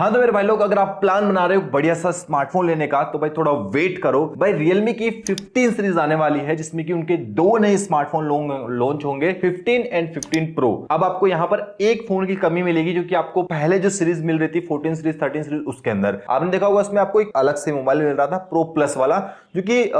हाँ तो मेरे भाई लोग, अगर आप प्लान बना रहे हो बढ़िया सा स्मार्टफोन लेने का तो भाई थोड़ा वेट करो। भाई रियलमी की 15 सीरीज आने वाली है जिसमें कि उनके दो नए स्मार्टफोन लॉन्च होंगे, 15 एंड 15 प्रो। अब आपको यहां पर एक फोन की कमी मिलेगी जो कि आपको पहले जो सीरीज मिल रही थी 14 सीरीज 13 सीरीज उसके अंदर आपने देखा होगा, उसमें आपको एक अलग से मोबाइल मिल रहा था प्रो प्लस वाला, जो कि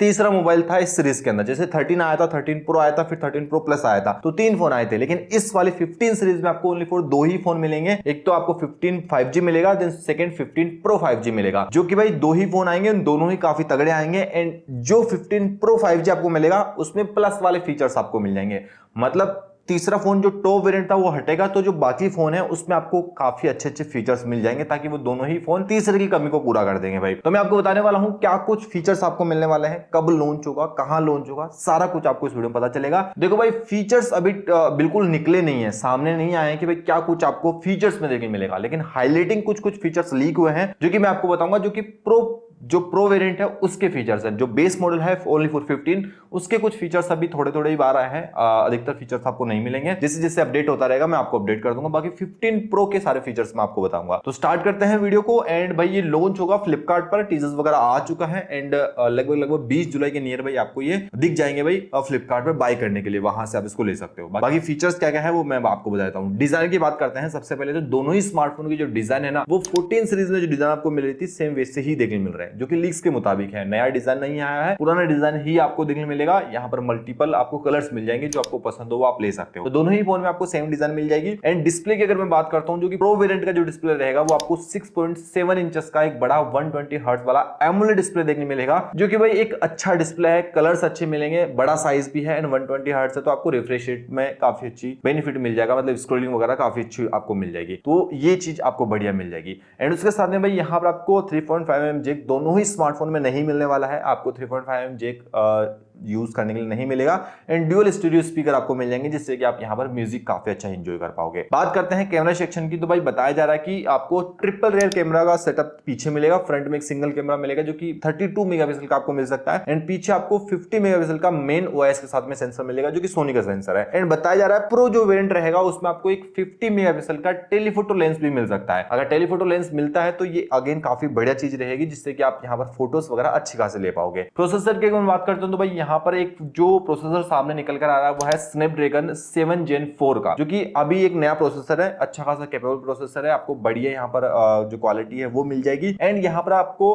तीसरा मोबाइल था इस सीरीज के अंदर। जैसे 13 आया था, 13 प्रो आया था, फिर 13 प्रो प्लस आया था, तो तीन फोन आए थे। लेकिन इस वाली 15 सीरीज में आपको ओनली फॉर दो ही फोन मिलेंगे। एक तो आपको 15 5G मिलेगा, देन सेकंड 15 प्रो 5G मिलेगा, जो कि भाई दो ही फोन आएंगे, उन दोनों ही काफी तगड़े आएंगे। एंड जो 15 प्रो 5G आपको मिलेगा उसमें प्लस वाले फीचर्स आपको मिल जाएंगे। मतलब तीसरा फोन जो टॉप वेरिएंट था वो हटेगा, तो जो बाकी फोन है उसमें आपको काफी अच्छे अच्छे फीचर्स मिल जाएंगे, ताकि वो दोनों ही फोन तीसरे की कमी को पूरा कर देंगे। भाई तो मैं आपको बताने वाला हूं क्या कुछ फीचर्स आपको मिलने वाले हैं, कब लॉन्च होगा, कहां लॉन्च होगा, सारा कुछ आपको इस वीडियो में पता चलेगा। देखो भाई, फीचर्स अभी बिल्कुल निकले नहीं है, सामने नहीं आए कि भाई क्या कुछ आपको फीचर्स में देखने मिलेगा, लेकिन हाईलाइटिंग कुछ कुछ फीचर्स लीक हुए हैं जो कि मैं आपको बताऊंगा, जो कि प्रो वेरिएंट है उसके फीचर्स हैं। जो बेस मॉडल है ओनली फॉर 15 उसके कुछ फीचर्स अभी थोड़े थोड़े ही बाहर आए हैं, अधिकतर फीचर्स आपको नहीं मिलेंगे। जैसे जैसे अपडेट होता रहेगा मैं आपको अपडेट कर दूंगा। बाकी 15 प्रो के सारे फीचर्स मैं आपको बताऊंगा। तो स्टार्ट करते हैं वीडियो को। एंड भाई ये लॉन्च होगा फ्लिपकार्ट पर, टीजर्स वगैरह आ चुका है। एंड लगभग 20 जुलाई के नियर भाई आपको ये दिख जाएंगे भाई फ्लिपकार्ट पर बाय करने के लिए, वहां से आप इसको ले सकते हो। बाकी फीचर्स क्या क्या है वो मैं आपको बताता हूँ। डिजाइन की बात करते हैं सबसे पहले, तो दोनों ही स्मार्टफोन की जो डिजाइन है ना, वो 14 सीरीज में जो डिजाइन आपको मिल रही थी सेम वैसे ही देखने मिल रहा है, जो कि लीक्स के मुताबिक है। नया डिजाइन नहीं आया है, पुराना डिजाइन ही आपको देखने मिलेगा। यहाँ पर मल्टीपल आपको कलर्स मिल जाएंगे, जो आपको पसंद हो वो आप ले सकते हो। तो दोनों ही फोन में आपको सेम डिजाइन मिल जाएगी। एंड डिस्प्ले की अगर मैं बात करता हूँ, जो कि प्रो वेरिएंट का जो डिस्प्ले रहेगा वो आपको 6.7 इंचेस का एक बड़ा 120 हर्ट्ज वाला एमोलेड डिस्प्ले देखने मिलेगा, जो कि भाई एक अच्छा डिस्प्ले है, कलर्स अच्छे मिलेंगे, बड़ा साइज भी है। एंड 120 हर्ट्ज है तो आपको रिफ्रेश रेट में काफी अच्छी बेनिफिट मिल जाएगा, मतलब स्क्रोलिंग वगैरह काफी अच्छी आपको मिल जाएगी। तो ये चीज आपको बढ़िया मिल जाएगी। एंड उसके साथ में भाई यहाँ पर आपको 3.5mm जैक दोनों ही स्मार्टफोन में नहीं मिलने वाला है। आपको 3.5mm जैक यूज करने के लिए नहीं मिलेगा। एंड ड्यूअल स्टूडियो स्पीकर आपको मिल जाएंगे, जिससे कि आप यहाँ पर म्यूजिक काफी अच्छा एंजॉय कर पाओगे। बात करते हैं कैमरा सेक्शन की, तो भाई बताया जा रहा है कि आपको ट्रिपल रेयर कैमरा का सेटअप पीछे मिलेगा। फ्रंट में एक सिंगल कैमरा मिलेगा जो कि 32 मेगापिक्सल का आपको मिल सकता है। एंड पीछे आपको 50 मेगापिक्सल का मेन ओएस के साथ में सेंसर मिलेगा, जो कि सोनी का सेंसर है। एंड बताया जा रहा है प्रो जो वेरिएंट रहेगा उसमें आपको एक 50 मेगापिक्सल का टेलीफोटो लेंस भी मिल सकता है। अगर टेलीफोटो लेंस मिलता है तो ये अगेन काफी बढ़िया चीज रहेगी, जिससे कि आप यहाँ पर फोटोज वगैरह अच्छी खासी ले पाओगे। प्रोसेसर की अगर मैं बात करता हूँ तो भाई यहाँ पर एक जो प्रोसेसर सामने निकल कर आ रहा है वो है स्नैपड्रैगन 7 Gen 4 का, जो कि अभी एक नया प्रोसेसर है, अच्छा खासा कैपेबल प्रोसेसर है। आपको बढ़िया यहाँ पर जो क्वालिटी है वो मिल जाएगी। एंड यहाँ पर आपको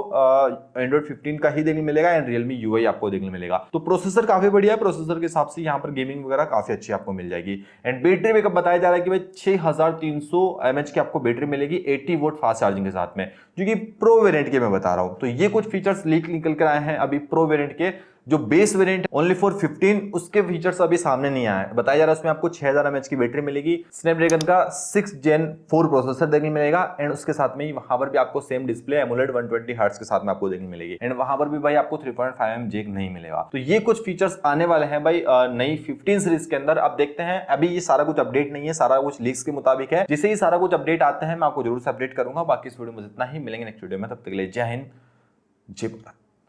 एंड्रॉइड 15 का ही देखने मिलेगा एंड रियलमी UI आपको देखने मिलेगा। तो प्रोसेसर काफी बढ़िया है, प्रोसेसर के हिसाब से यहाँ पर गेमिंग वगैरह काफी अच्छी आपको मिल जाएगी। एंड बैटरी बैकअप बताया जा रहा है कि भाई 6300 mAh की आपको बैटरी मिलेगी 80 वोट फास्ट चार्जिंग के साथ में, जो कि प्रो वेरिएंट के मैं बता रहा हूं। तो ये कुछ फीचर्स लीक निकल कर आए हैं अभी प्रो वेरिएंट के। जो बेस वेरिएंट ओनली फॉर 15 उसके फीचर्स अभी सामने नहीं आए। बताया जा रहा है उसमें आपको 6000 mAh की बैटरी मिलेगी, स्नैपड्रैगन का 6 Gen 4 प्रोसेसर देखने मिलेगा। एंड उसके साथ में ही वहां पर भी आपको सेम डिस्प्ले एमोलेड 120 हर्ट्ज के साथ में आपको देखने मिलेगी। एंड वहां पर भी भाई आपको 3.5mm जैक नहीं मिलेगा। तो ये कुछ फीचर्स आने वाले हैं भाई नई 15 सीरीज के अंदर। अब देखते हैं, अभी ये सारा कुछ अपडेट नहीं है, सारा कुछ लीक्स के मुताबिक है। जिसे ही सारा कुछ अपडेट आते हैं मैं आपको जरूर से अपडेट करूंगा। बाकी इस वीडियो में इतना ही, मिलेंगे नेक्स्ट वीडियो में, तब तक के लिए जय हिंद जय भारत।